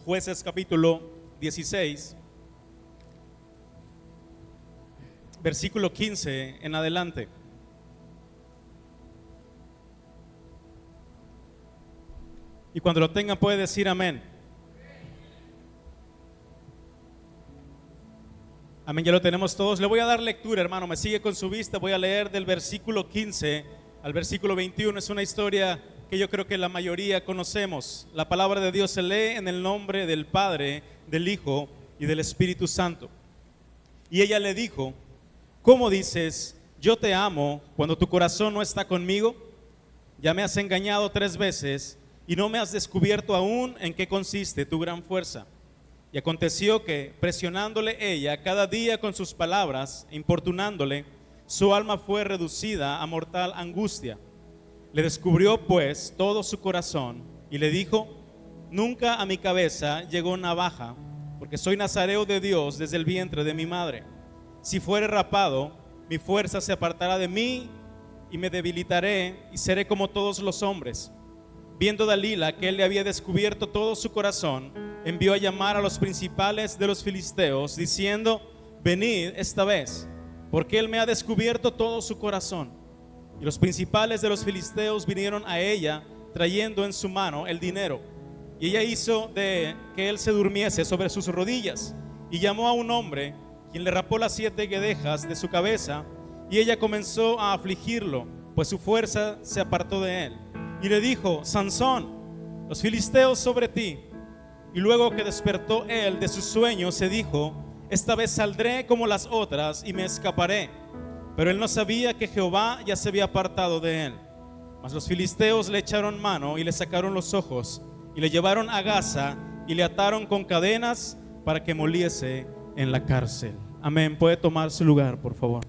Jueces capítulo 16, versículo 15 en adelante. Y cuando lo tengan puede decir amén. Amén, ya lo tenemos todos. Le voy a dar lectura, hermano, me sigue con su vista. Voy a leer del versículo 15 al versículo 21. Es una historia que yo creo que la mayoría conocemos. La palabra de Dios se lee en el nombre del Padre, del Hijo y del Espíritu Santo. Y ella le dijo: ¿cómo dices, yo te amo, cuando tu corazón no está conmigo? Ya me has engañado 3 veces y no me has descubierto aún en qué consiste tu gran fuerza. Y aconteció que, presionándole ella cada día con sus palabras, importunándole, su alma fue reducida a mortal angustia. Le descubrió pues todo su corazón y le dijo: nunca a mi cabeza llegó navaja, porque soy nazareo de Dios desde el vientre de mi madre. Si fuere rapado, mi fuerza se apartará de mí y me debilitaré y seré como todos los hombres. Viendo Dalila que él le había descubierto todo su corazón, envió a llamar a los principales de los filisteos, diciendo: venid esta vez, porque él me ha descubierto todo su corazón. Y los principales de los filisteos vinieron a ella, trayendo en su mano el dinero. Y ella hizo de que él se durmiese sobre sus rodillas, y llamó a un hombre, quien le rapó las 7 guedejas de su cabeza, y ella comenzó a afligirlo, pues su fuerza se apartó de él. Y le dijo: Sansón, los filisteos sobre ti. Y luego que despertó él de su sueño, se dijo: esta vez saldré como las otras y me escaparé. Pero él no sabía que Jehová ya se había apartado de él. Mas los filisteos le echaron mano y le sacaron los ojos, y le llevaron a Gaza y le ataron con cadenas para que moliese en la cárcel. Amén. Puede tomar su lugar, por favor.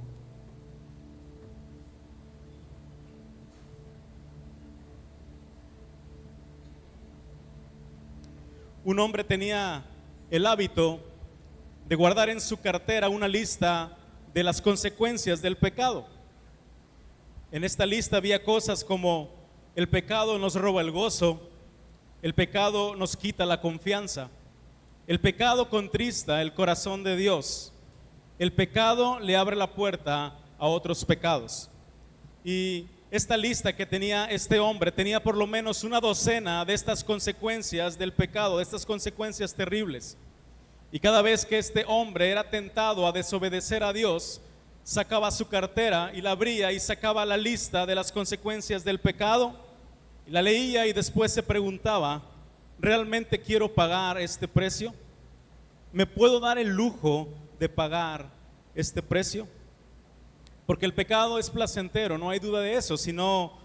Un hombre tenía el hábito de guardar en su cartera una lista de las consecuencias del pecado. En esta lista había cosas como: el pecado nos roba el gozo, el pecado nos quita la confianza, el pecado contrista el corazón de Dios, el pecado le abre la puerta a otros pecados. Y esta lista que tenía este hombre tenía por lo menos una docena de estas consecuencias del pecado, de estas consecuencias terribles. Y cada vez que este hombre era tentado a desobedecer a Dios, sacaba su cartera y la abría y sacaba la lista de las consecuencias del pecado, y la leía y después se preguntaba: ¿realmente quiero pagar este precio? ¿Me puedo dar el lujo de pagar este precio? Porque el pecado es placentero, no hay duda de eso. Si no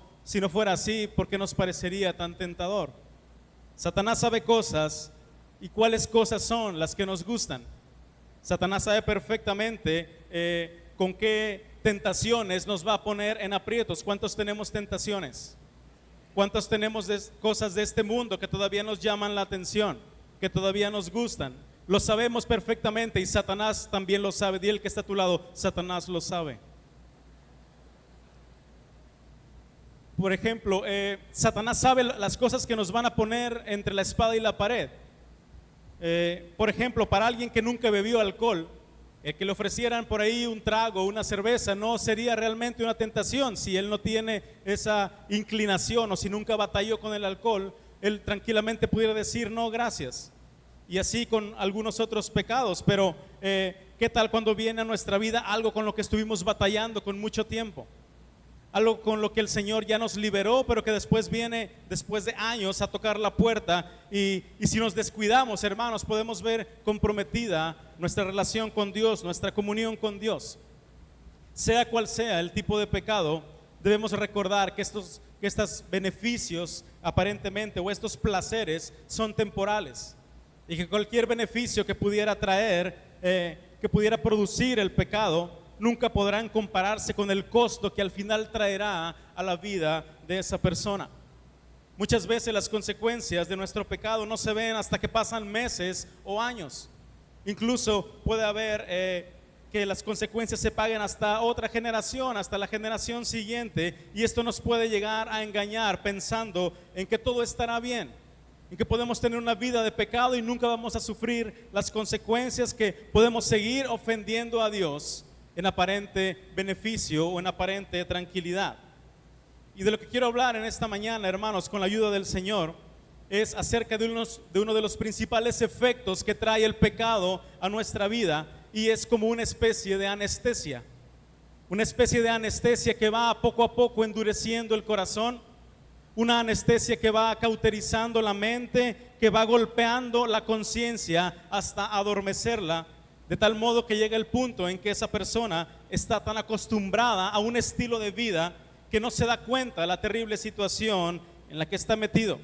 fuera así, ¿por qué nos parecería tan tentador? Satanás sabe cosas. ¿Y cuáles cosas son las que nos gustan? Satanás sabe perfectamente con qué tentaciones nos va a poner en aprietos. ¿Cuántos tenemos tentaciones? ¿Cuántos tenemos cosas de este mundo que todavía nos llaman la atención, que todavía nos gustan? Lo sabemos perfectamente y Satanás también lo sabe. Dile al que está a tu lado: Satanás lo sabe. Por ejemplo, Satanás sabe las cosas que nos van a poner entre la espada y la pared. Por ejemplo, para alguien que nunca bebió alcohol, que le ofrecieran por ahí un trago, una cerveza, no sería realmente una tentación. Si él no tiene esa inclinación o si nunca batalló con el alcohol, él tranquilamente pudiera decir: no, gracias. Y así con algunos otros pecados. Pero ¿qué tal cuando viene a nuestra vida algo con lo que estuvimos batallando con mucho tiempo? Algo con lo que el Señor ya nos liberó, pero que después viene, después de años, a tocar la puerta. Y si nos descuidamos, hermanos, podemos ver comprometida nuestra relación con Dios, nuestra comunión con Dios. Sea cual sea el tipo de pecado, debemos recordar que estos beneficios aparentemente, o estos placeres, son temporales, y que cualquier beneficio que pudiera traer, que pudiera producir el pecado, nunca podrán compararse con el costo que al final traerá a la vida de esa persona. Muchas veces las consecuencias de nuestro pecado no se ven hasta que pasan meses o años. Incluso puede haber que las consecuencias se paguen hasta otra generación, hasta la generación siguiente, y esto nos puede llegar a engañar pensando en que todo estará bien. en que podemos tener una vida de pecado y nunca vamos a sufrir las consecuencias, que podemos seguir ofendiendo a Dios en aparente beneficio o en aparente tranquilidad. Y de lo que quiero hablar en esta mañana, hermanos, con la ayuda del Señor, es acerca de uno de los principales efectos que trae el pecado a nuestra vida, y es como una especie de anestesia. Una especie de anestesia que va poco a poco endureciendo el corazón, una anestesia que va cauterizando la mente, que va golpeando la conciencia hasta adormecerla, de tal modo que llega el punto en que esa persona está tan acostumbrada a un estilo de vida que no se da cuenta de la terrible situación en la que está metido.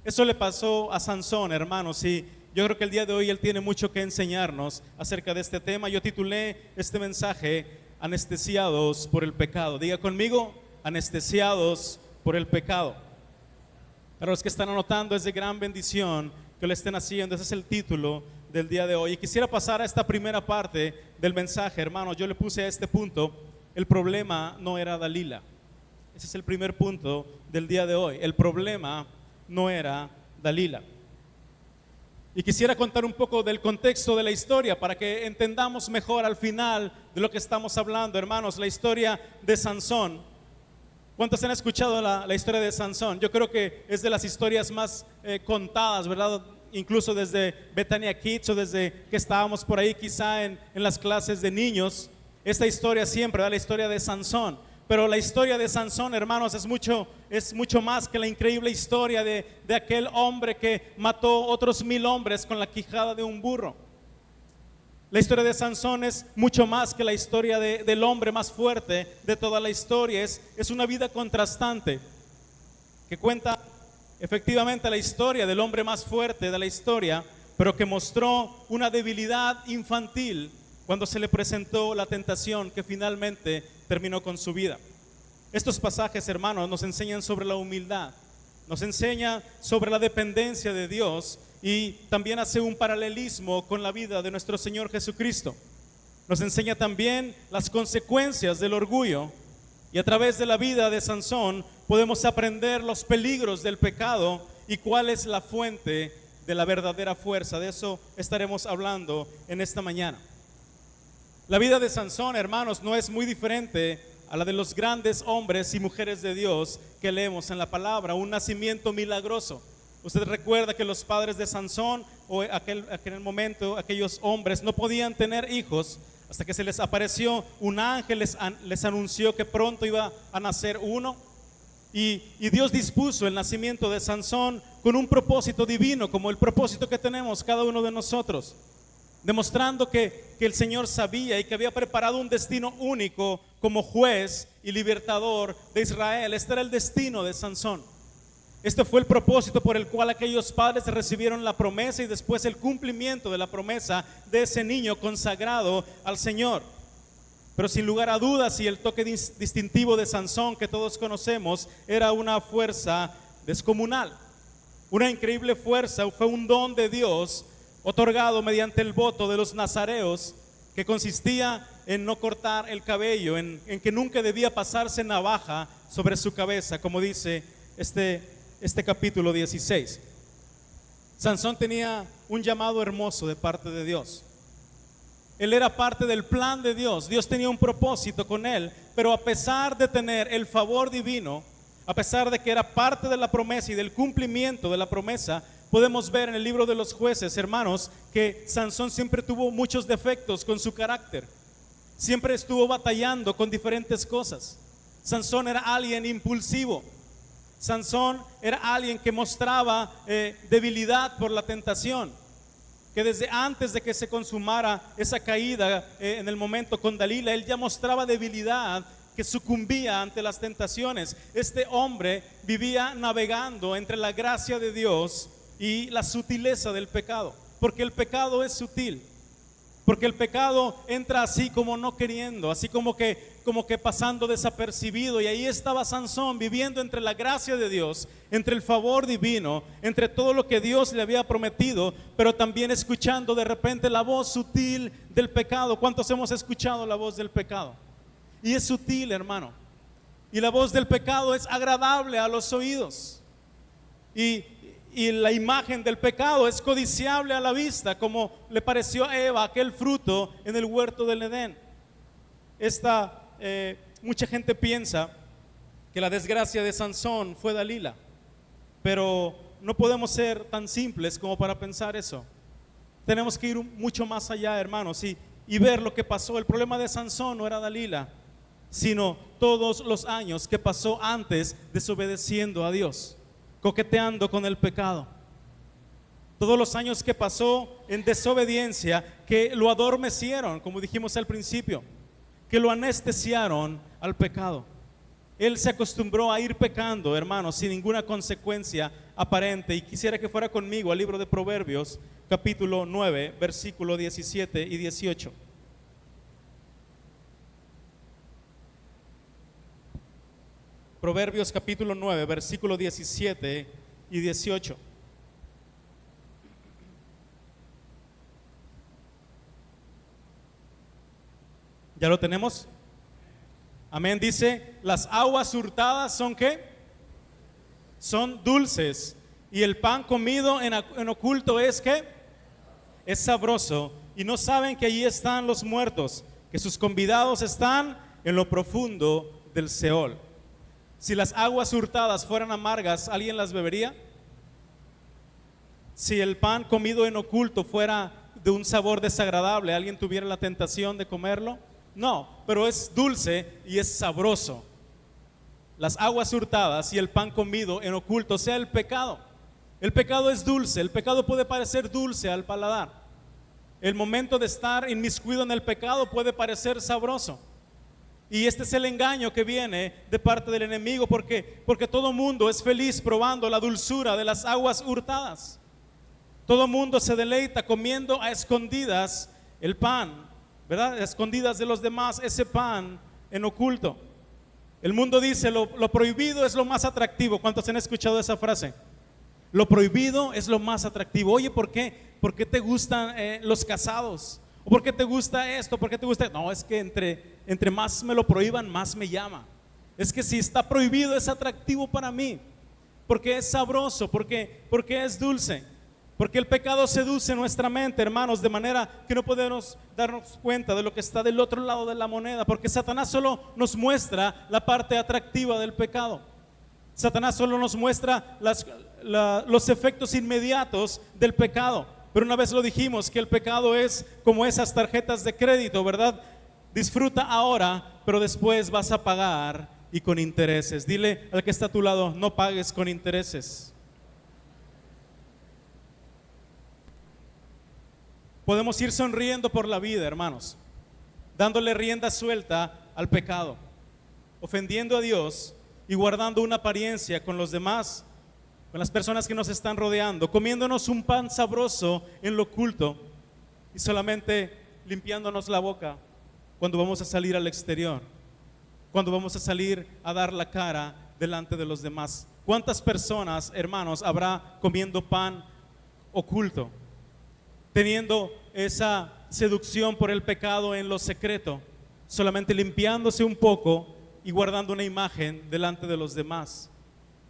Eso le pasó a Sansón, hermanos, y yo creo que el día de hoy él tiene mucho que enseñarnos acerca de este tema. Yo titulé este mensaje: anestesiados por el pecado. Diga conmigo: anestesiados por el pecado. Para los que están anotando, es de gran bendición que lo estén haciendo. Ese es el título del día de hoy. Y quisiera pasar a esta primera parte del mensaje, hermanos. Yo le puse a este punto: el problema no era Dalila. Ese es el primer punto del día de hoy. El problema no era Dalila. Y quisiera contar un poco del contexto de la historia para que entendamos mejor al final de lo que estamos hablando, hermanos. La historia de Sansón. ¿Cuántos han escuchado la historia de Sansón? Yo creo que es de las historias más contadas, ¿verdad? Incluso desde Bethania Kids o desde que estábamos por ahí quizá en las clases de niños. Esta historia siempre, ¿verdad? La historia de Sansón. Pero la historia de Sansón, hermanos, es mucho más que la increíble historia de aquel hombre que mató otros 1000 hombres con la quijada de un burro. La historia de Sansón es mucho más que la historia del hombre más fuerte de toda la historia. Es una vida contrastante que cuenta efectivamente la historia del hombre más fuerte de la historia, pero que mostró una debilidad infantil cuando se le presentó la tentación que finalmente terminó con su vida. Estos pasajes, hermanos, nos enseñan sobre la humildad, nos enseña sobre la dependencia de Dios, y también hace un paralelismo con la vida de nuestro Señor Jesucristo. Nos enseña también las consecuencias del orgullo, y a través de la vida de Sansón podemos aprender los peligros del pecado y cuál es la fuente de la verdadera fuerza. De eso estaremos hablando en esta mañana. La vida de Sansón, hermanos, no es muy diferente a la de los grandes hombres y mujeres de Dios que leemos en la palabra. Un nacimiento milagroso. Usted recuerda que los padres de Sansón, o aquel momento, aquellos hombres no podían tener hijos hasta que se les apareció un ángel, les anunció que pronto iba a nacer uno. Y Dios dispuso el nacimiento de Sansón con un propósito divino, como el propósito que tenemos cada uno de nosotros, demostrando que el Señor sabía y que había preparado un destino único como juez y libertador de Israel. Este era el destino de Sansón. Este fue el propósito por el cual aquellos padres recibieron la promesa y después el cumplimiento de la promesa de ese niño consagrado al Señor. Pero sin lugar a dudas, y el toque distintivo de Sansón que todos conocemos, era una fuerza descomunal, una increíble fuerza. Fue un don de Dios otorgado mediante el voto de los nazareos, que consistía en no cortar el cabello, en que nunca debía pasarse navaja sobre su cabeza, como dice este capítulo 16. Sansón tenía un llamado hermoso de parte de Dios. Él era parte del plan de Dios. Dios tenía un propósito con él, pero a pesar de tener el favor divino, a pesar de que era parte de la promesa y del cumplimiento de la promesa, podemos ver en el libro de los Jueces, hermanos, que Sansón siempre tuvo muchos defectos con su carácter. Siempre estuvo batallando con diferentes cosas. Sansón era alguien impulsivo. Sansón era alguien que mostraba debilidad por la tentación, que desde antes de que se consumara esa caída en el momento con Dalila, él ya mostraba debilidad, que sucumbía ante las tentaciones. Este hombre vivía navegando entre la gracia de Dios y la sutileza del pecado, porque el pecado es sutil, porque el pecado entra así como no queriendo, así como que pasando desapercibido. Y ahí estaba Sansón viviendo entre la gracia de Dios, entre el favor divino, entre todo lo que Dios le había prometido, pero también escuchando de repente la voz sutil del pecado. ¿Cuántos hemos escuchado la voz del pecado? Y es sutil, hermano, y la voz del pecado es agradable a los oídos. Y Y la imagen del pecado es codiciable a la vista, como le pareció a Eva aquel fruto en el huerto del Edén. Mucha gente piensa que la desgracia de Sansón fue Dalila, pero no podemos ser tan simples como para pensar eso. Tenemos que ir mucho más allá, hermanos, y ver lo que pasó. El problema de Sansón no era Dalila, sino todos los años que pasó antes desobedeciendo a Dios, coqueteando con el pecado. Todos los años que pasó en desobediencia, que lo adormecieron, como dijimos al principio, que lo anestesiaron al pecado. Él se acostumbró a ir pecando, hermanos, sin ninguna consecuencia aparente. Y quisiera que fuera conmigo al libro de Proverbios, capítulo 9, versículo 17 y 18. Proverbios capítulo 9, versículo 17 y 18. ¿Ya lo tenemos? Amén. Dice, las aguas hurtadas son ¿qué? Son dulces, y el pan comido en oculto es ¿qué? Es sabroso, y no saben que allí están los muertos, que sus convidados están en lo profundo del Seol. Si las aguas hurtadas fueran amargas, ¿alguien las bebería? Si el pan comido en oculto fuera de un sabor desagradable, ¿alguien tuviera la tentación de comerlo? No, pero es dulce y es sabroso. Las aguas hurtadas y el pan comido en oculto, o sea, el pecado. El pecado es dulce, el pecado puede parecer dulce al paladar. El momento de estar inmiscuido en el pecado puede parecer sabroso. Y este es el engaño que viene de parte del enemigo, porque todo mundo es feliz probando la dulzura de las aguas hurtadas. Todo mundo se deleita comiendo a escondidas el pan, ¿verdad? A escondidas de los demás, ese pan en oculto. El mundo dice, lo prohibido es lo más atractivo. ¿Cuántos han escuchado esa frase? Lo prohibido es lo más atractivo. Oye, ¿por qué? ¿Por qué te gustan los casados? ¿O por qué te gusta esto? ¿Por qué te gusta? No, es que entre más me lo prohíban, más me llama. Es que si está prohibido es atractivo para mí, porque es sabroso, porque es dulce. Porque el pecado seduce nuestra mente, hermanos, de manera que no podemos darnos cuenta de lo que está del otro lado de la moneda, porque Satanás solo nos muestra la parte atractiva del pecado. Satanás solo nos muestra los efectos inmediatos del pecado. Pero una vez lo dijimos, que el pecado es como esas tarjetas de crédito, ¿verdad? Disfruta ahora, pero después vas a pagar, y con intereses. Dile al que está a tu lado, no pagues con intereses. Podemos ir sonriendo por la vida, hermanos, dándole rienda suelta al pecado, ofendiendo a Dios y guardando una apariencia con los demás, con las personas que nos están rodeando, comiéndonos un pan sabroso en lo oculto y solamente limpiándonos la boca cuando vamos a salir al exterior, cuando vamos a salir a dar la cara delante de los demás. ¿Cuántas personas, hermanos, habrá comiendo pan oculto, teniendo esa seducción por el pecado en lo secreto, solamente limpiándose un poco y guardando una imagen delante de los demás?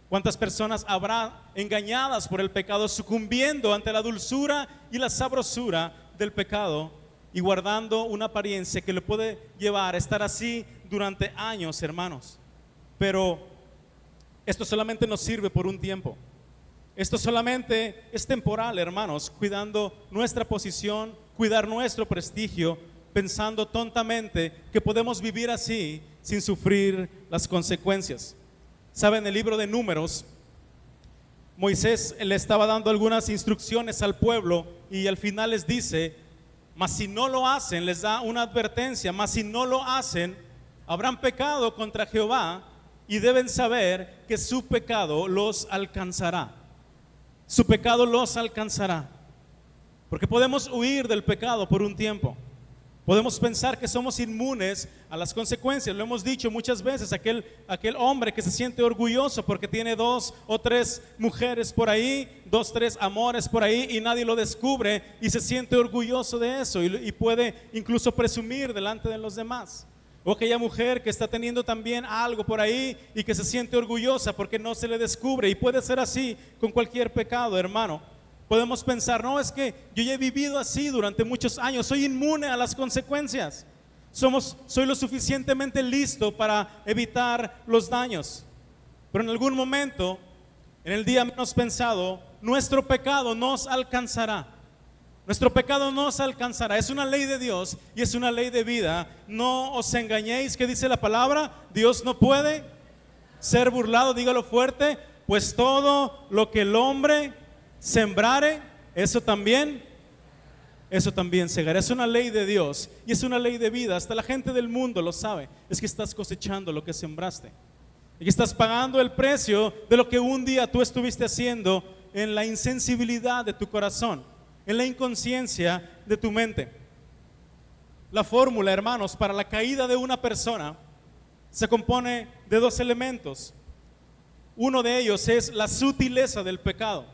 ¿Cuántas personas habrá engañadas por el pecado, sucumbiendo ante la dulzura y la sabrosura del pecado y guardando una apariencia que le puede llevar a estar así durante años, hermanos? Pero esto solamente nos sirve por un tiempo. Esto solamente es temporal, hermanos, cuidando nuestra posición, cuidar nuestro prestigio, pensando tontamente que podemos vivir así sin sufrir las consecuencias. Saben, en el libro de Números, Moisés le estaba dando algunas instrucciones al pueblo y al final les dice, mas si no lo hacen, les da una advertencia, mas si no lo hacen, habrán pecado contra Jehová y deben saber que su pecado los alcanzará. Su pecado los alcanzará. Porque podemos huir del pecado por un tiempo. Podemos pensar que somos inmunes a las consecuencias. Lo hemos dicho muchas veces, aquel hombre que se siente orgulloso porque tiene 2 o 3 mujeres por ahí, 2 o 3 amores por ahí y nadie lo descubre y se siente orgulloso de eso y puede incluso presumir delante de los demás. O aquella mujer que está teniendo también algo por ahí y que se siente orgullosa porque no se le descubre. Y puede ser así con cualquier pecado, hermano. Podemos pensar, no, es que yo ya he vivido así durante muchos años, soy inmune a las consecuencias. Soy lo suficientemente listo para evitar los daños. Pero en algún momento, en el día menos pensado, nuestro pecado nos alcanzará. Nuestro pecado nos alcanzará. Es una ley de Dios y es una ley de vida. No os engañéis, que dice la palabra, Dios no puede ser burlado, dígalo fuerte, pues todo lo que el hombre sembrare, eso también segará. Es una ley de Dios y es una ley de vida. Hasta la gente del mundo lo sabe. Es que estás cosechando lo que sembraste y que estás pagando el precio de lo que un día tú estuviste haciendo en la insensibilidad de tu corazón, en la inconsciencia de tu mente. La fórmula, hermanos, para la caída de una persona se compone de dos elementos. Uno de ellos es la sutileza del pecado.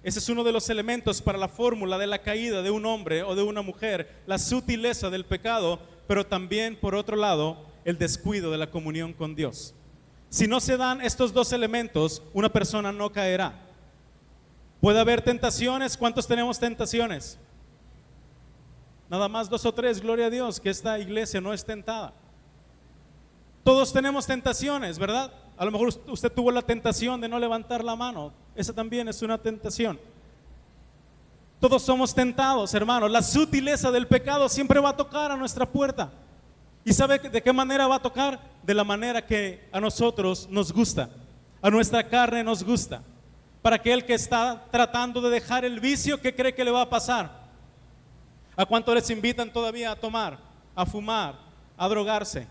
Ese es uno de los elementos para la fórmula de la caída de un hombre o de una mujer, la sutileza del pecado, pero también, por otro lado, el descuido de la comunión con Dios. Si no se dan estos dos elementos, una persona no caerá. Puede haber tentaciones. ¿Cuántos tenemos tentaciones? Nada más 2 o 3, gloria a Dios, que esta iglesia no es tentada. Todos tenemos tentaciones, ¿verdad? A lo mejor usted tuvo la tentación de no levantar la mano. Esa también es una tentación. Todos somos tentados, hermanos. La sutileza del pecado siempre va a tocar a nuestra puerta. ¿Y sabe de qué manera va a tocar? De la manera que a nosotros nos gusta, a nuestra carne nos gusta. Para aquel que está tratando de dejar el vicio, ¿qué cree que le va a pasar? ¿A cuánto les invitan todavía a tomar, a fumar, a drogarse?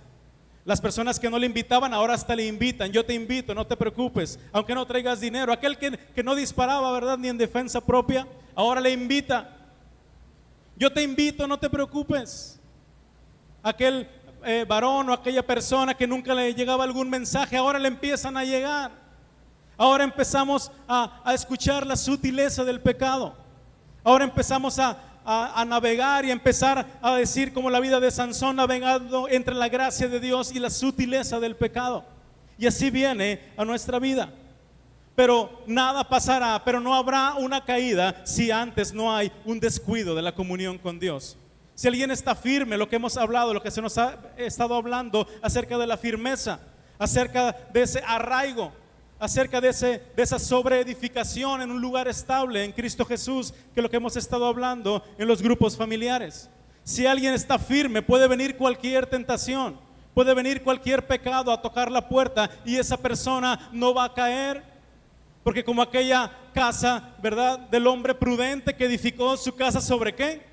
Las personas que no le invitaban ahora hasta le invitan. Yo te invito, no te preocupes, aunque no traigas dinero. Aquel que no disparaba, ¿verdad?, ni en defensa propia, ahora le invita. Yo te invito, no te preocupes. Aquel varón o aquella persona que nunca le llegaba algún mensaje, ahora le empiezan a llegar. Ahora empezamos a escuchar la sutileza del pecado. Ahora empezamos a navegar y empezar a decir como la vida de Sansón, navegando entre la gracia de Dios y la sutileza del pecado. Y así viene a nuestra vida. Pero nada pasará, pero no habrá una caída si antes no hay un descuido de la comunión con Dios. Si alguien está firme, lo que hemos hablado, lo que se nos ha estado hablando acerca de la firmeza, acerca de ese arraigo, acerca de esa sobreedificación en un lugar estable en Cristo Jesús, que es lo que hemos estado hablando en los grupos familiares. Si alguien está firme, puede venir cualquier tentación, puede venir cualquier pecado a tocar la puerta y esa persona no va a caer, porque como aquella casa, ¿verdad?, del hombre prudente que edificó su casa ¿sobre qué?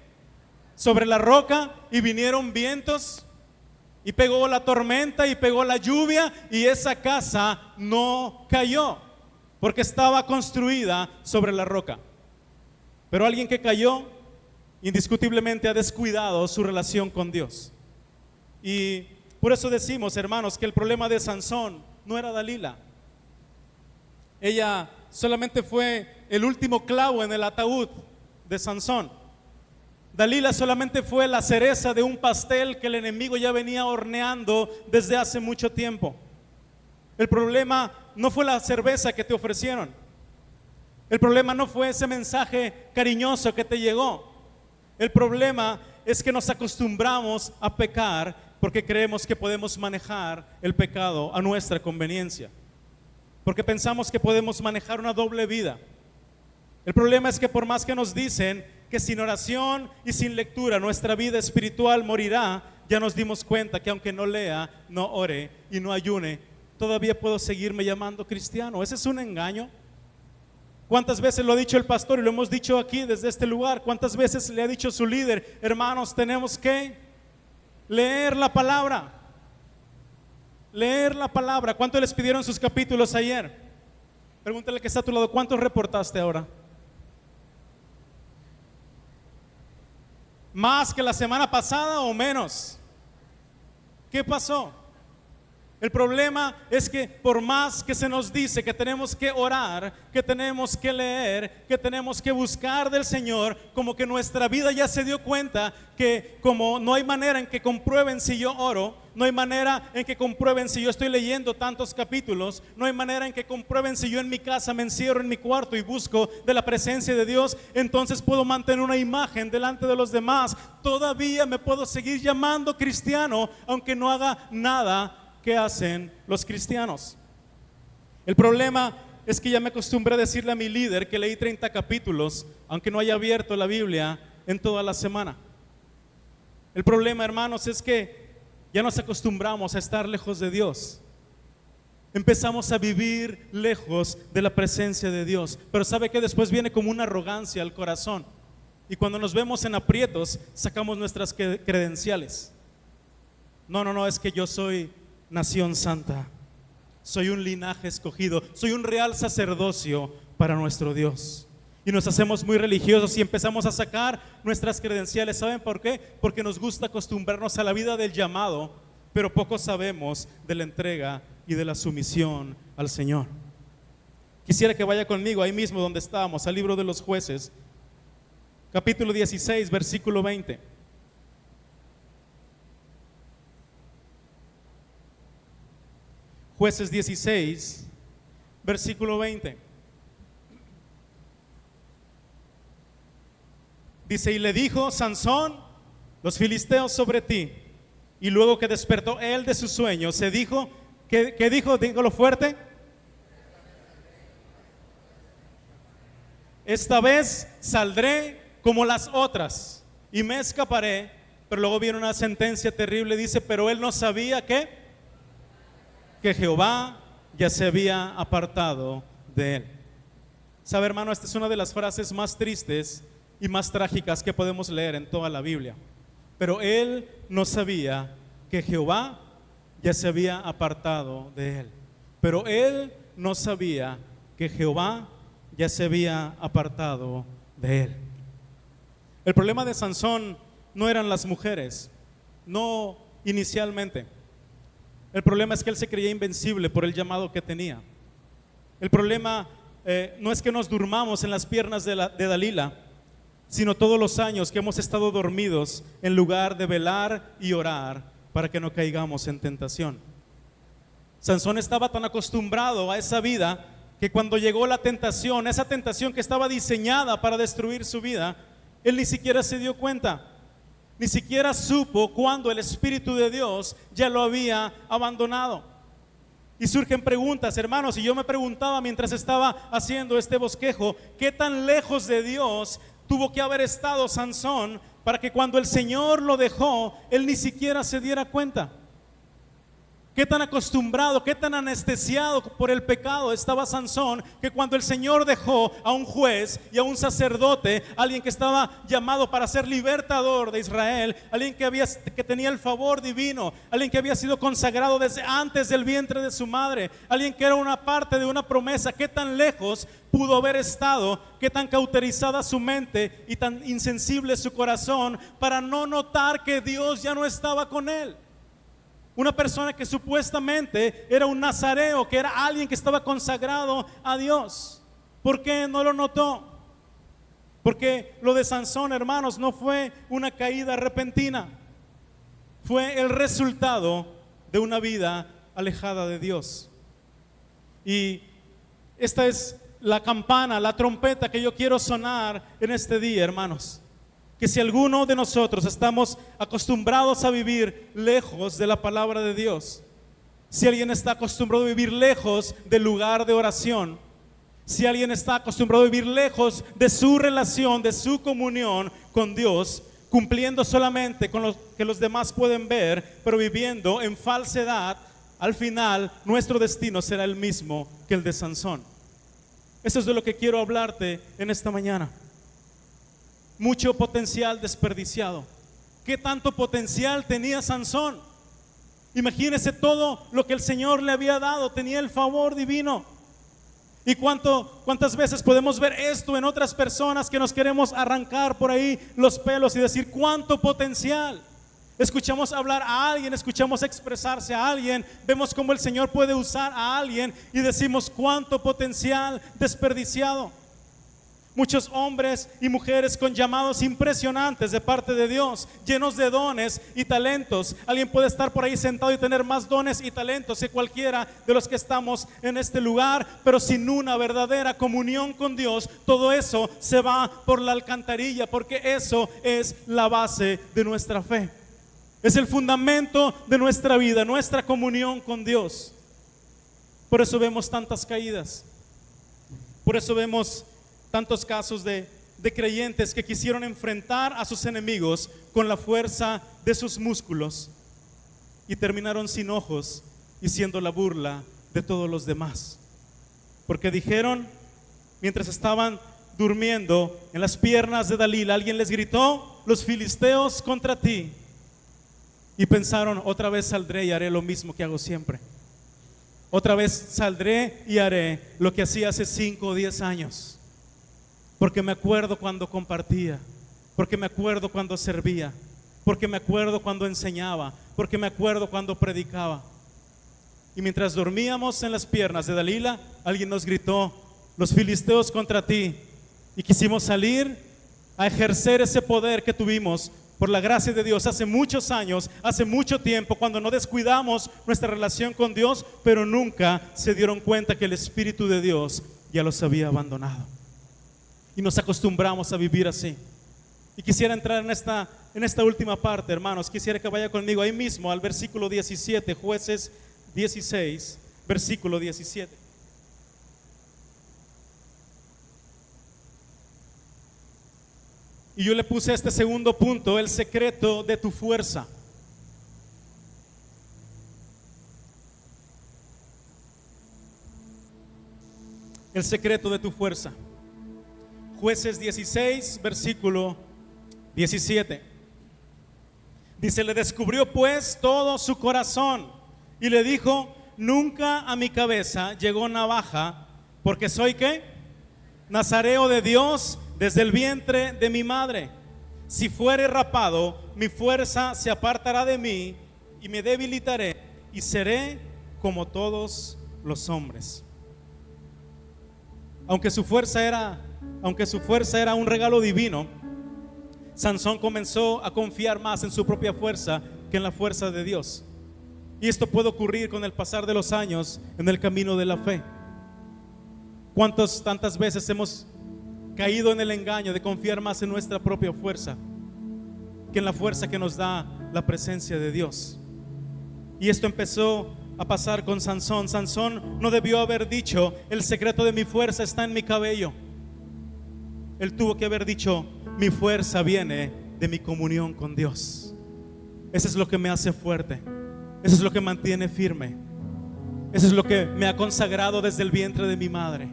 Sobre la roca, y vinieron vientos y pegó la tormenta y pegó la lluvia y esa casa no cayó porque estaba construida sobre la roca. Pero alguien que cayó indiscutiblemente ha descuidado su relación con Dios. Y por eso decimos, hermanos, que el problema de Sansón no era Dalila. Ella solamente fue el último clavo en el ataúd de Sansón. Dalila solamente fue la cereza de un pastel que el enemigo ya venía horneando desde hace mucho tiempo. El problema no fue la cerveza que te ofrecieron. El problema no fue ese mensaje cariñoso que te llegó. El problema es que nos acostumbramos a pecar porque creemos que podemos manejar el pecado a nuestra conveniencia. Porque pensamos que podemos manejar una doble vida. El problema es que por más que nos dicen que sin oración y sin lectura nuestra vida espiritual morirá, ya nos dimos cuenta que aunque no lea, no ore y no ayune, todavía puedo seguirme llamando cristiano. Ese es un engaño. ¿Cuántas veces lo ha dicho el pastor y lo hemos dicho aquí desde este lugar? ¿Cuántas veces le ha dicho su líder, hermanos, tenemos que leer la palabra? Leer la palabra. ¿Cuánto les pidieron sus capítulos ayer? Pregúntale al que está a tu lado, ¿cuántos reportaste ahora? ¿Más que la semana pasada o menos? ¿Qué pasó? El problema es que por más que se nos dice que tenemos que orar, que tenemos que leer, que tenemos que buscar del Señor, como que nuestra vida ya se dio cuenta que como no hay manera en que comprueben si yo oro, no hay manera en que comprueben si yo estoy leyendo tantos capítulos, no hay manera en que comprueben si yo en mi casa me encierro en mi cuarto y busco de la presencia de Dios, entonces puedo mantener una imagen delante de los demás. Todavía me puedo seguir llamando cristiano aunque no haga nada que hacen los cristianos. El problema es que ya me acostumbré a decirle a mi líder que leí 30 capítulos, aunque no haya abierto la Biblia en toda la semana. El problema, hermanos, es que ya nos acostumbramos a estar lejos de Dios. Empezamos a vivir lejos de la presencia de Dios. Pero sabe que después viene como una arrogancia al corazón. Y cuando nos vemos en aprietos, sacamos nuestras credenciales. No, es que yo soy nación santa, soy un linaje escogido, soy un real sacerdocio para nuestro Dios. Y nos hacemos muy religiosos y empezamos a sacar nuestras credenciales. ¿Saben por qué? Porque nos gusta acostumbrarnos a la vida del llamado, pero poco sabemos de la entrega y de la sumisión al Señor. Quisiera que vaya conmigo ahí mismo donde estábamos, al libro de los Jueces, capítulo 16, versículo 20. Jueces 16, versículo 20. Dice, y le dijo Sansón, los filisteos sobre ti. Y luego que despertó él de su sueño, se dijo, ¿qué dijo? Dígalo fuerte. Esta vez saldré como las otras y me escaparé. Pero luego viene una sentencia terrible, dice, pero él no sabía que Jehová ya se había apartado de él. Sabe, hermano, esta es una de las frases más tristes y más trágicas que podemos leer en toda la Biblia. Pero él no sabía que Jehová ya se había apartado de él. Pero él no sabía que Jehová ya se había apartado de él. El problema de Sansón no eran las mujeres, no inicialmente. El problema es que él se creía invencible por el llamado que tenía. El problema no es que nos durmamos en las piernas de Dalila, sino todos los años que hemos estado dormidos en lugar de velar y orar para que no caigamos en tentación. Sansón estaba tan acostumbrado a esa vida que cuando llegó la tentación, esa tentación que estaba diseñada para destruir su vida, él ni siquiera se dio cuenta. Ni siquiera supo cuando el Espíritu de Dios ya lo había abandonado. Y surgen preguntas, hermanos, y yo me preguntaba mientras estaba haciendo este bosquejo, ¿qué tan lejos de Dios tuvo que haber estado Sansón para que cuando el Señor lo dejó, él ni siquiera se diera cuenta? Qué tan acostumbrado, qué tan anestesiado por el pecado estaba Sansón, que cuando el Señor dejó a un juez y a un sacerdote, alguien que estaba llamado para ser libertador de Israel, alguien que tenía el favor divino, alguien que había sido consagrado desde antes del vientre de su madre, alguien que era una parte de una promesa, qué tan lejos pudo haber estado, qué tan cauterizada su mente y tan insensible su corazón para no notar que Dios ya no estaba con él. Una persona que supuestamente era un nazareo, que era alguien que estaba consagrado a Dios. ¿Por qué no lo notó? Porque lo de Sansón, hermanos, no fue una caída repentina. Fue el resultado de una vida alejada de Dios. Y esta es la campana, la trompeta que yo quiero sonar en este día, hermanos. Que si alguno de nosotros estamos acostumbrados a vivir lejos de la palabra de Dios, si alguien está acostumbrado a vivir lejos del lugar de oración, si alguien está acostumbrado a vivir lejos de su relación, de su comunión con Dios, cumpliendo solamente con lo que los demás pueden ver, pero viviendo en falsedad, al final nuestro destino será el mismo que el de Sansón. Eso es de lo que quiero hablarte en esta mañana. Mucho potencial desperdiciado. ¿Qué tanto potencial tenía Sansón? Imagínese todo lo que el Señor le había dado. Tenía el favor divino. ¿Y cuántas veces podemos ver esto en otras personas que nos queremos arrancar por ahí los pelos y decir cuánto potencial? Escuchamos hablar a alguien, escuchamos expresarse a alguien, vemos cómo el Señor puede usar a alguien y decimos cuánto potencial desperdiciado. Muchos hombres y mujeres con llamados impresionantes de parte de Dios, llenos de dones y talentos. Alguien puede estar por ahí sentado y tener más dones y talentos que cualquiera de los que estamos en este lugar, pero sin una verdadera comunión con Dios, todo eso se va por la alcantarilla, porque eso es la base de nuestra fe. Es el fundamento de nuestra vida, nuestra comunión con Dios. Por eso vemos tantas caídas. Por eso vemos tantos casos de creyentes que quisieron enfrentar a sus enemigos con la fuerza de sus músculos y terminaron sin ojos y siendo la burla de todos los demás. Porque dijeron, mientras estaban durmiendo en las piernas de Dalila, alguien les gritó: los filisteos contra ti. Y pensaron, otra vez saldré y haré lo mismo que hago siempre. Otra vez saldré y haré lo que hacía hace 5 o 10 años. Porque me acuerdo cuando compartía, porque me acuerdo cuando servía, porque me acuerdo cuando enseñaba, porque me acuerdo cuando predicaba. Y mientras dormíamos en las piernas de Dalila, alguien nos gritó: los filisteos contra ti. Y quisimos salir a ejercer ese poder que tuvimos por la gracia de Dios hace muchos años, hace mucho tiempo, cuando no descuidamos nuestra relación con Dios, pero nunca se dieron cuenta que el Espíritu de Dios ya los había abandonado. Y nos acostumbramos a vivir así. Y quisiera entrar en esta última parte, hermanos. Quisiera que vaya conmigo ahí mismo al versículo 17, Jueces 16, versículo 17. Y yo le puse a este segundo punto: el secreto de tu fuerza. El secreto de tu fuerza. Jueces 16, versículo 17. Dice: le descubrió pues todo su corazón y le dijo: nunca a mi cabeza llegó navaja, porque soy ¿qué? Nazareo de Dios desde el vientre de mi madre. Si fuere rapado, mi fuerza se apartará de mí y me debilitaré y seré como todos los hombres. Aunque su fuerza era un regalo divino, Sansón comenzó a confiar más en su propia fuerza que en la fuerza de Dios. Y esto puede ocurrir con el pasar de los años en el camino de la fe. Tantas veces hemos caído en el engaño de confiar más en nuestra propia fuerza que en la fuerza que nos da la presencia de Dios. Y esto empezó a pasar con Sansón. Sansón no debió haber dicho: el secreto de mi fuerza está en mi cabello. Él tuvo que haber dicho: mi fuerza viene de mi comunión con Dios. Eso es lo que me hace fuerte. Eso es lo que mantiene firme. Eso es lo que me ha consagrado desde el vientre de mi madre.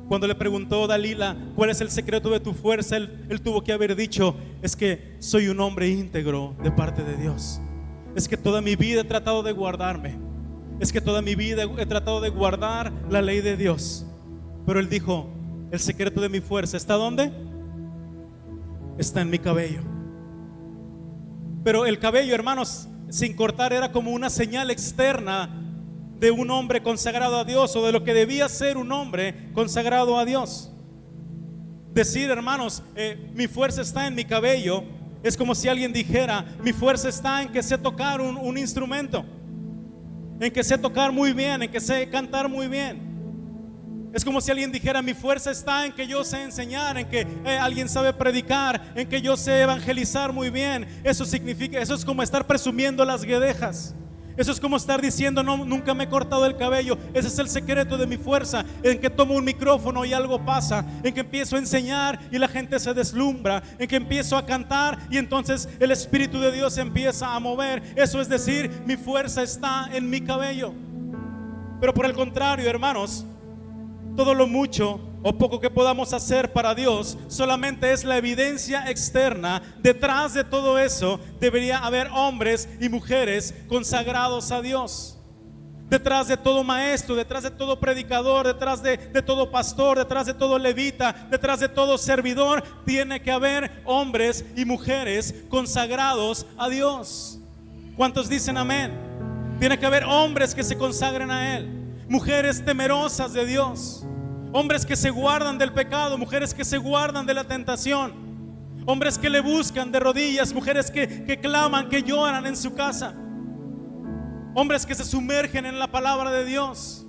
Cuando le preguntó Dalila: ¿cuál es el secreto de tu fuerza? Él tuvo que haber dicho: es que soy un hombre íntegro de parte de Dios. Es que toda mi vida he tratado de guardarme. Es que toda mi vida he tratado de guardar la ley de Dios. Pero él dijo: el secreto de mi fuerza ¿está dónde? Está en mi cabello. Pero el cabello, hermanos, sin cortar, era como una señal externa de un hombre consagrado a Dios, o de lo que debía ser un hombre consagrado a Dios. Decir, hermanos, mi fuerza está en mi cabello, es como si alguien dijera: mi fuerza está en que sé tocar un instrumento, en que sé tocar muy bien, en que sé cantar muy bien. Es como si alguien dijera: mi fuerza está en que yo sé enseñar, en que alguien sabe predicar, en que yo sé evangelizar muy bien. Eso es como estar presumiendo las guedejas. Eso es como estar diciendo: no, nunca me he cortado el cabello. Ese es el secreto de mi fuerza, en que tomo un micrófono y algo pasa, en que empiezo a enseñar y la gente se deslumbra, en que empiezo a cantar y entonces el Espíritu de Dios empieza a mover. Eso es decir, mi fuerza está en mi cabello. Pero por el contrario, hermanos, todo lo mucho o poco que podamos hacer para Dios solamente es la evidencia externa. Detrás de todo eso debería haber hombres y mujeres consagrados a Dios. Detrás de todo maestro, detrás de todo predicador, detrás de todo pastor, detrás de todo levita, detrás de todo servidor, tiene que haber hombres y mujeres consagrados a Dios. ¿Cuántos dicen amén? Tiene que haber hombres que se consagren a Él, mujeres temerosas de Dios, hombres que se guardan del pecado, mujeres que se guardan de la tentación, hombres que le buscan de rodillas, mujeres que claman, que lloran en su casa, hombres que se sumergen en la palabra de Dios,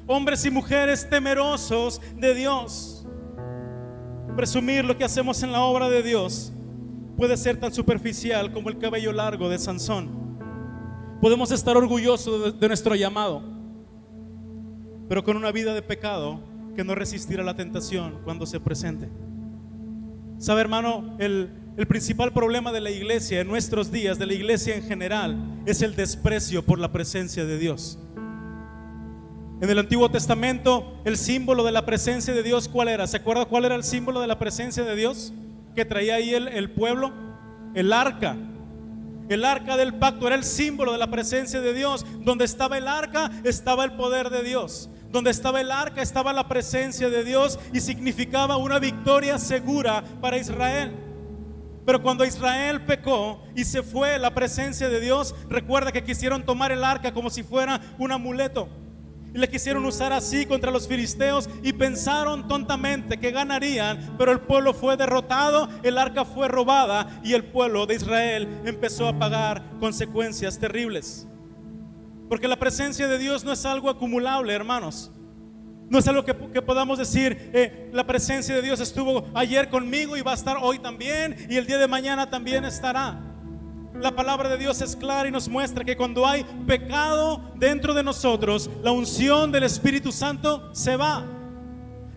hombres y mujeres temerosos de Dios. Presumir lo que hacemos en la obra de Dios puede ser tan superficial como el cabello largo de Sansón. Podemos estar orgullosos de nuestro llamado, pero con una vida de pecado que no resistirá la tentación cuando se presente. ¿Sabe, hermano? El principal problema de la iglesia en nuestros días, de la iglesia en general, es el desprecio por la presencia de Dios. En el Antiguo Testamento, el símbolo de la presencia de Dios, ¿cuál era? ¿Se acuerda cuál era el símbolo de la presencia de Dios que traía ahí el pueblo? El arca. El arca del pacto era el símbolo de la presencia de Dios. Donde estaba el arca, estaba el poder de Dios. Donde estaba el arca, estaba la presencia de Dios, y significaba una victoria segura para Israel. Pero cuando Israel pecó y se fue la presencia de Dios, recuerda que quisieron tomar el arca como si fuera un amuleto, y le quisieron usar así contra los filisteos, y pensaron tontamente que ganarían, pero el pueblo fue derrotado, el arca fue robada, y el pueblo de Israel empezó a pagar consecuencias terribles. Porque la presencia de Dios no es algo acumulable, hermanos. No es algo que podamos decir, la presencia de Dios estuvo ayer conmigo y va a estar hoy también, y el día de mañana también estará. La palabra de Dios es clara y nos muestra que cuando hay pecado dentro de nosotros, la unción del Espíritu Santo se va,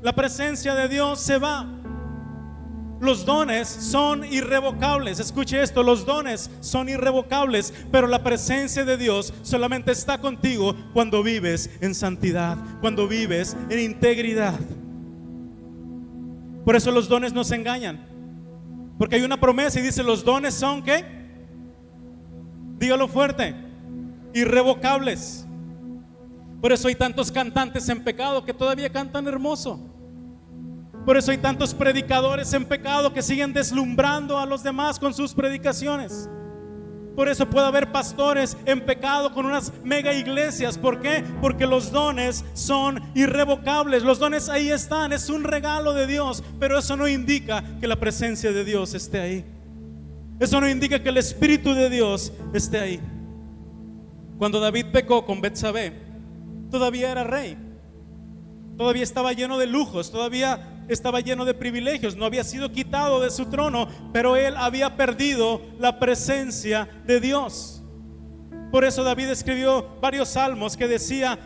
la presencia de Dios se va. Los dones son irrevocables. Escuche esto, los dones son irrevocables, pero la presencia de Dios solamente está contigo cuando vives en santidad, cuando vives en integridad. Por eso los dones nos engañan, porque hay una promesa y dice: los dones son ¿qué? Dígalo fuerte: irrevocables. Por eso hay tantos cantantes en pecado que todavía cantan hermoso. Por eso hay tantos predicadores en pecado que siguen deslumbrando a los demás con sus predicaciones. Por eso puede haber pastores en pecado con unas mega iglesias. ¿Por qué? Porque los dones son irrevocables. Los dones ahí están, es un regalo de Dios, pero eso no indica que la presencia de Dios esté ahí. Eso no indica que el Espíritu de Dios esté ahí. Cuando David pecó con Betsabé, todavía era rey, todavía estaba lleno de lujos, todavía estaba lleno de privilegios, no había sido quitado de su trono, pero él había perdido la presencia de Dios. Por eso David escribió varios salmos que decía,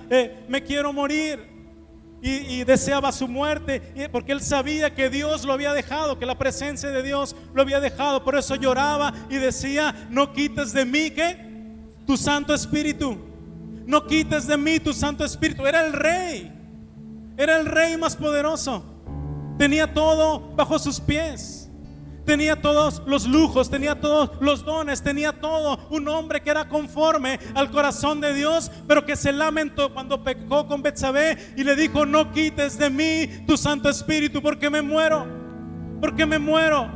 me quiero morir, y deseaba su muerte, porque él sabía que Dios lo había dejado, que la presencia de Dios lo había dejado. Por eso lloraba y decía: no quites de mí ¿qué? Tu Santo Espíritu. No quites de mí tu Santo Espíritu. Era el rey más poderoso. Tenía todo bajo sus pies, tenía todos los lujos, tenía todos los dones, tenía todo. Un hombre que era conforme al corazón de Dios, pero que se lamentó cuando pecó con Betsabé y le dijo: no quites de mí tu Santo Espíritu, porque me muero, porque me muero.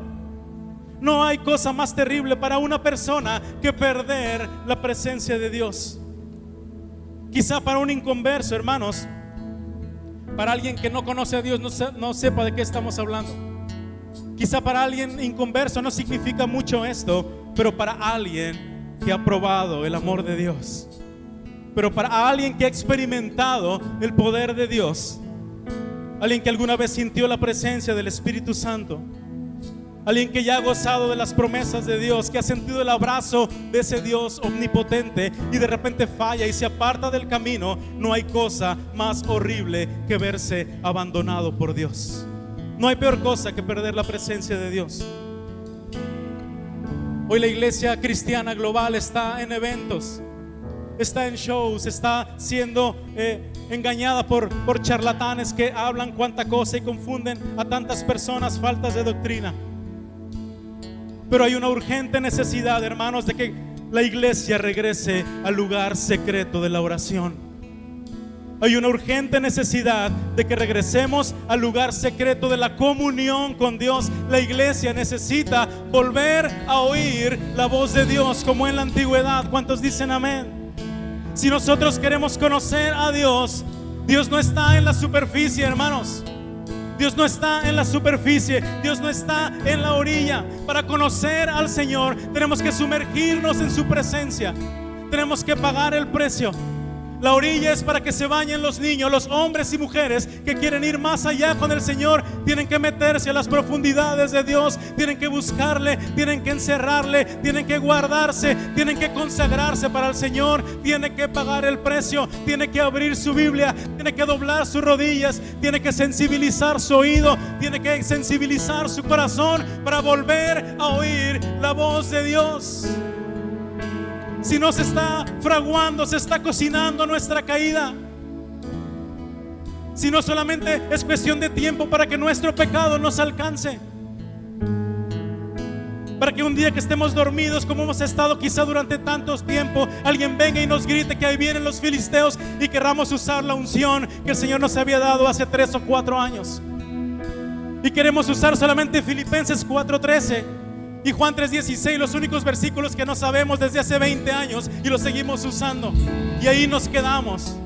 No hay cosa más terrible para una persona que perder la presencia de Dios. Quizá para un inconverso, hermanos, para alguien que no conoce a Dios, no sepa de qué estamos hablando. Quizá para alguien inconverso no significa mucho esto, pero para alguien que ha probado el amor de Dios, pero para alguien que ha experimentado el poder de Dios, alguien que alguna vez sintió la presencia del Espíritu Santo, alguien que ya ha gozado de las promesas de Dios, que ha sentido el abrazo de ese Dios omnipotente, y de repente falla y se aparta del camino, no hay cosa más horrible que verse abandonado por Dios. No hay peor cosa que perder la presencia de Dios. Hoy la iglesia cristiana global está en eventos, está en shows, está siendo engañada por charlatanes que hablan cuanta cosa y confunden a tantas personas, faltas de doctrina. Pero hay una urgente necesidad, hermanos, de que la iglesia regrese al lugar secreto de la oración. Hay una urgente necesidad de que regresemos al lugar secreto de la comunión con Dios. La iglesia necesita volver a oír la voz de Dios como en la antigüedad. ¿Cuántos dicen amén? Si nosotros queremos conocer a Dios, Dios no está en la superficie, hermanos. Dios no está en la superficie, Dios no está en la orilla. Para conocer al Señor tenemos que sumergirnos en su presencia. Tenemos que pagar el precio. La orilla es para que se bañen los niños. Los hombres y mujeres que quieren ir más allá con el Señor tienen que meterse a las profundidades de Dios, tienen que buscarle, tienen que encerrarle, tienen que guardarse, tienen que consagrarse para el Señor, tienen que pagar el precio, tienen que abrir su Biblia, tienen que doblar sus rodillas, tienen que sensibilizar su oído, tienen que sensibilizar su corazón para volver a oír la voz de Dios. Si no, se está fraguando, se está cocinando nuestra caída. Si no, solamente es cuestión de tiempo para que nuestro pecado nos alcance, para que un día que estemos dormidos, como hemos estado quizá durante tantos tiempos, alguien venga y nos grite que ahí vienen los filisteos y querramos usar la unción que el Señor nos había dado hace 3 o 4 años. Y queremos usar solamente Filipenses 4:13 y Juan 3:16, los únicos versículos que no sabemos desde hace 20 años, y los seguimos usando. Y ahí nos quedamos.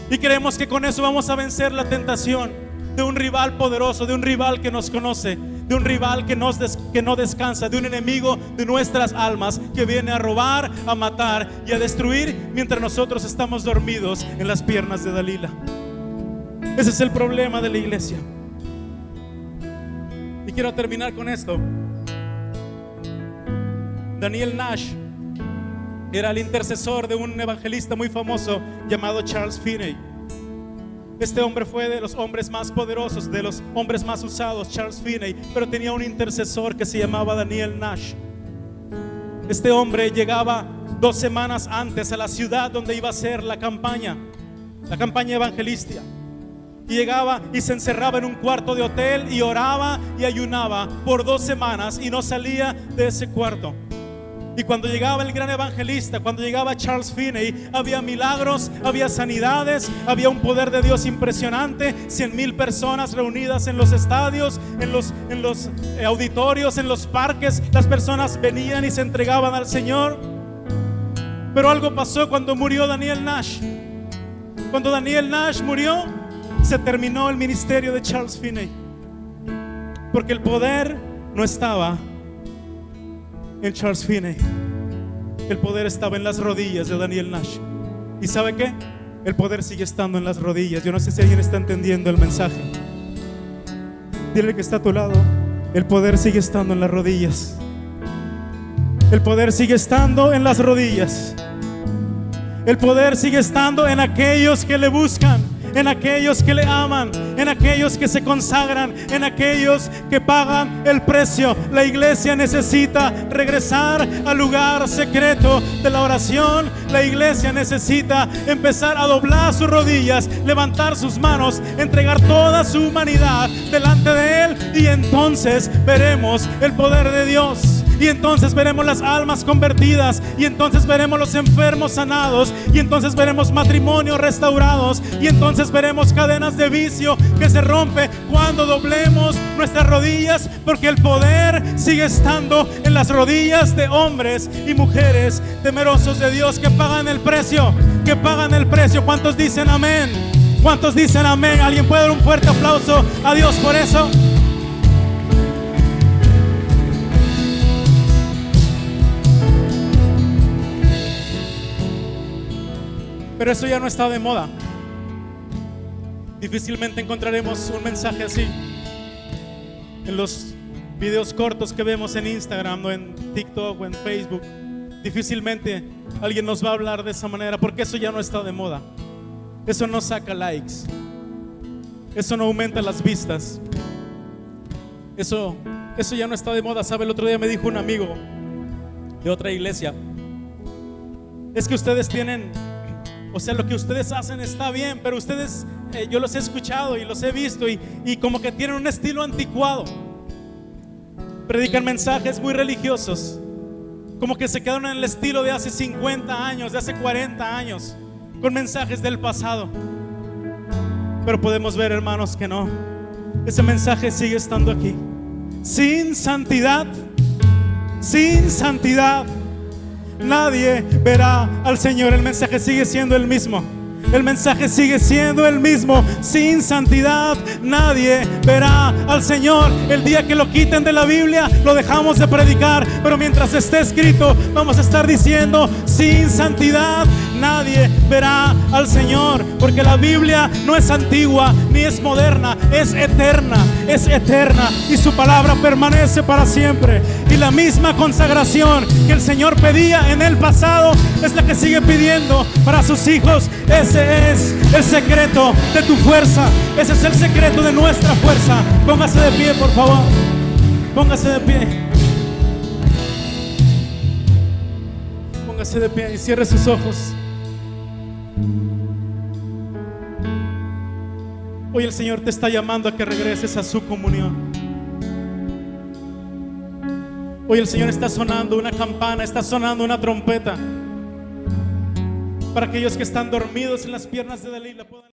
Y creemos que con eso vamos a vencer la tentación de un rival poderoso, de un rival que nos conoce, de un rival que no descansa, de un enemigo de nuestras almas que viene a robar, a matar y a destruir mientras nosotros estamos dormidos en las piernas de Dalila. Ese es el problema de la iglesia. Y quiero terminar con esto. Daniel Nash era el intercesor de un evangelista muy famoso llamado Charles Finney. Este hombre fue de los hombres más poderosos, de los hombres más usados, Charles Finney, pero tenía un intercesor que se llamaba Daniel Nash. Este hombre llegaba 2 semanas antes a la ciudad donde iba a ser la campaña evangelística. Y llegaba y se encerraba en un cuarto de hotel y oraba y ayunaba por 2 semanas y no salía de ese cuarto. Y cuando llegaba el gran evangelista, cuando llegaba Charles Finney, había milagros, había sanidades, había un poder de Dios impresionante. 100,000 personas reunidas en los estadios, en los auditorios, en los parques. Las personas venían y se entregaban al Señor. Pero algo pasó cuando murió Daniel Nash. Cuando Daniel Nash murió, se terminó el ministerio de Charles Finney, porque el poder no estaba en Charles Finney. El poder estaba en las rodillas de Daniel Nash. ¿Y sabe qué? El poder sigue estando en las rodillas. Yo no sé si alguien está entendiendo el mensaje. Dile que está a tu lado: el poder sigue estando en las rodillas. El poder sigue estando en las rodillas. El poder sigue estando en aquellos que le buscan, en aquellos que le aman, en aquellos que se consagran, en aquellos que pagan el precio. La iglesia necesita regresar al lugar secreto de la oración. La iglesia necesita empezar a doblar sus rodillas, levantar sus manos, entregar toda su humanidad delante de Él, y entonces veremos el poder de Dios. Y entonces veremos las almas convertidas, y entonces veremos los enfermos sanados, y entonces veremos matrimonios restaurados, y entonces veremos cadenas de vicio que se rompe cuando doblemos nuestras rodillas, porque el poder sigue estando en las rodillas de hombres y mujeres temerosos de Dios que pagan el precio, que pagan el precio. ¿Cuántos dicen amén? ¿Cuántos dicen amén? ¿Alguien puede dar un fuerte aplauso a Dios por eso? Pero eso ya no está de moda. Difícilmente encontraremos un mensaje así en los videos cortos que vemos en Instagram o en TikTok o en Facebook. Difícilmente alguien nos va a hablar de esa manera, porque eso ya no está de moda. Eso no saca likes, eso no aumenta las vistas. Eso ya no está de moda. ¿Sabe? El otro día me dijo un amigo de otra iglesia: es que ustedes tienen, o sea, lo que ustedes hacen está bien, pero ustedes, yo los he escuchado y los he visto, y como que tienen un estilo anticuado. Predican mensajes muy religiosos, como que se quedaron en el estilo de hace 50 años, de hace 40 años, con mensajes del pasado. Pero podemos ver, hermanos, que no. Ese mensaje sigue estando aquí. Sin santidad, nadie verá al Señor. El mensaje sigue siendo el mismo. El mensaje sigue siendo el mismo. Sin santidad nadie verá al Señor. El día que lo quiten de la Biblia, lo dejamos de predicar. Pero mientras esté escrito, vamos a estar diciendo: sin santidad nadie verá al Señor. Porque la Biblia no es antigua ni es moderna, es eterna. Es eterna y su palabra permanece para siempre. Y la misma consagración que el Señor pedía en el pasado es la que sigue pidiendo para sus hijos. Ese es el secreto de tu fuerza. Ese es el secreto de nuestra fuerza. Póngase de pie, por favor. Póngase de pie. Póngase de pie y cierre sus ojos. Hoy el Señor te está llamando a que regreses a su comunión. Hoy el Señor está sonando una campana, está sonando una trompeta, para aquellos que están dormidos en las piernas de Dalila puedan